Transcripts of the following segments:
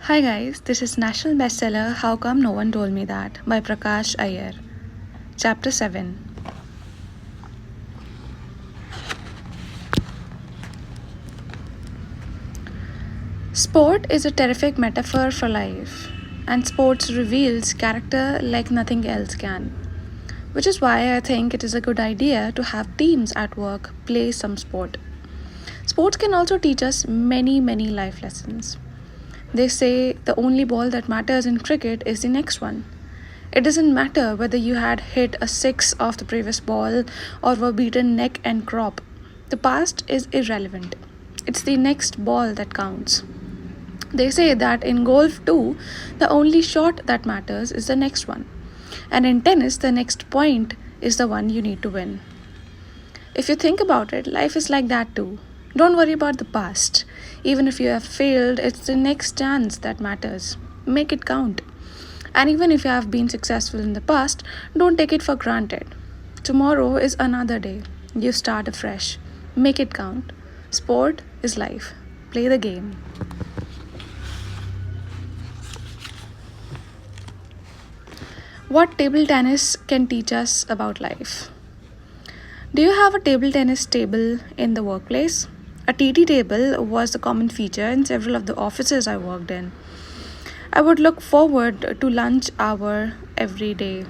Hi guys, this is national bestseller How Come No One Told Me That by Prakash Iyer. Chapter 7. Sport is a terrific metaphor for life, and sports reveals character like nothing else can. Which is why I think it is a good idea to have teams at work play some sport. Sports can also teach us many life lessons. They say the only ball that matters in cricket is the next one. It doesn't matter whether you had hit a six off the previous ball or were beaten neck and crop. The past is irrelevant. It's the next ball that counts. They say that in golf too, the only shot that matters is the next one. And in tennis, the next point is the one you need to win. If you think about it, life is like that too. Don't worry about the past. Even if you have failed, it's the next chance that matters. Make it count. And even if you have been successful in the past, don't take it for granted. Tomorrow is another day. You start afresh. Make it count. Sport is life. Play the game. What table tennis can teach us about life? Do you have a table tennis table in the workplace? A TT table was the common feature in several of the offices I worked in. I would look forward to lunch hour every day.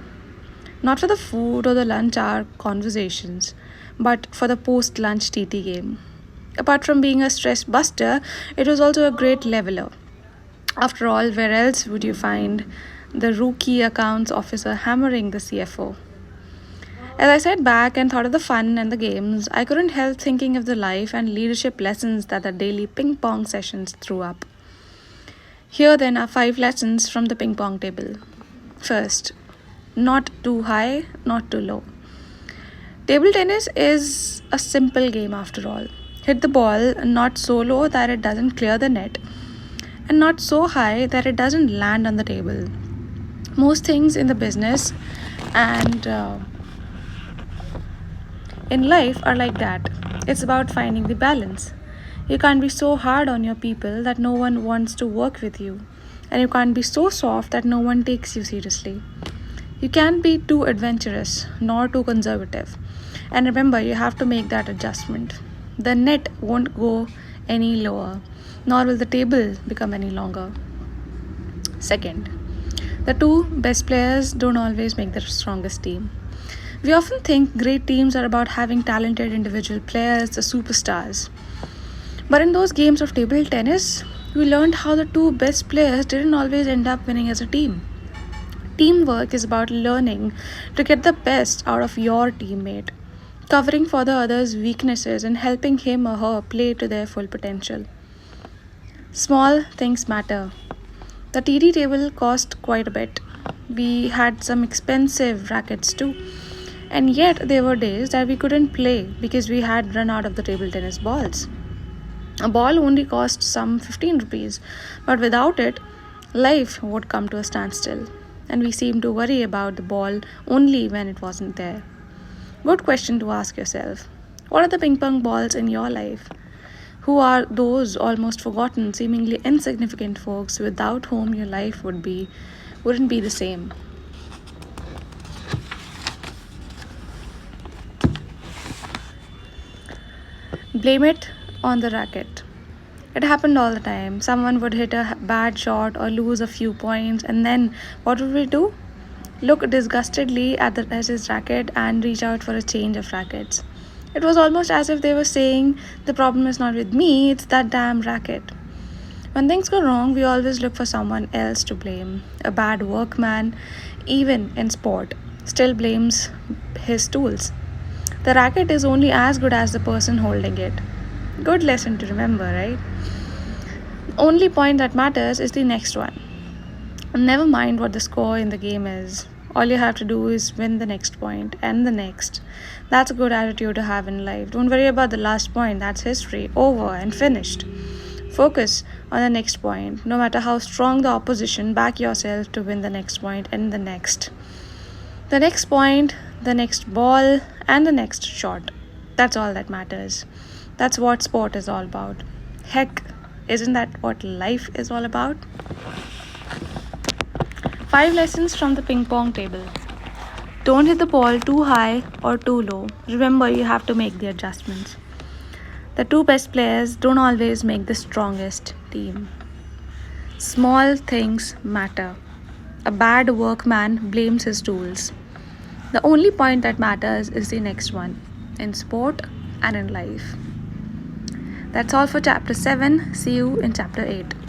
Not for the food or the lunch hour conversations, but for the post lunch TT game. Apart from being a stress buster, it was also a great leveler. After all, where else would you find the rookie accounts officer hammering the CFO? As I sat back and thought of the fun and the games, I couldn't help thinking of the life and leadership lessons that the daily ping pong sessions threw up. Here then are 5 lessons from the ping pong table. First, not too high, not too low. Table tennis is a simple game after all. Hit the ball not so low that it doesn't clear the net, and not so high that it doesn't land on the table. Most things in the business and in life are like that. It's about finding the balance. You can't be so hard on your people that no one wants to work with you, and you can't be so soft that no one takes you seriously. You can't be too adventurous nor too conservative. And remember, you have to make that adjustment. The net won't go any lower, nor will the table become any longer. Second, the two best players don't always make the strongest team. We often think great teams are about having talented individual players, the superstars. But in those games of table tennis, we learned how the two best players didn't always end up winning as a team. Teamwork is about learning to get the best out of your teammate, covering for the other's weaknesses and helping him or her play to their full potential. Small things matter. The TD table cost quite a bit. We had some expensive rackets too. And yet, there were days that we couldn't play because we had run out of the table tennis balls. A ball only cost some 15 rupees, but without it, life would come to a standstill. And we seemed to worry about the ball only when it wasn't there. Good question to ask yourself. What are the ping pong balls in your life? Who are those almost forgotten, seemingly insignificant folks without whom your life wouldn't be the same? Blame it on the racket. It happened all the time. Someone would hit a bad shot or lose a few points, and then what would we do? Look disgustedly at his racket and reach out for a change of rackets. It was almost as if they were saying, the problem is not with me, it's that damn racket. When things go wrong, we always look for someone else to blame. A bad workman, even in sport, still blames his tools. The racket is only as good as the person holding it. Good lesson to remember, right? Only point that matters is the next one. Never mind what the score in the game is. All you have to do is win the next point and the next. That's a good attitude to have in life. Don't worry about the last point, that's history, over and finished. Focus on the next point. No matter how strong the opposition, back yourself to win the next point and the next. The next point, the next ball, and the next shot. That's all that matters. That's what sport is all about. Heck, isn't that what life is all about? 5 lessons from the ping pong table. Don't hit the ball too high or too low. Remember, you have to make the adjustments. The two best players don't always make the strongest team. Small things matter. A bad workman blames his tools. The only point that matters is the next one in sport and in life. That's all for chapter 7. See you in chapter 8.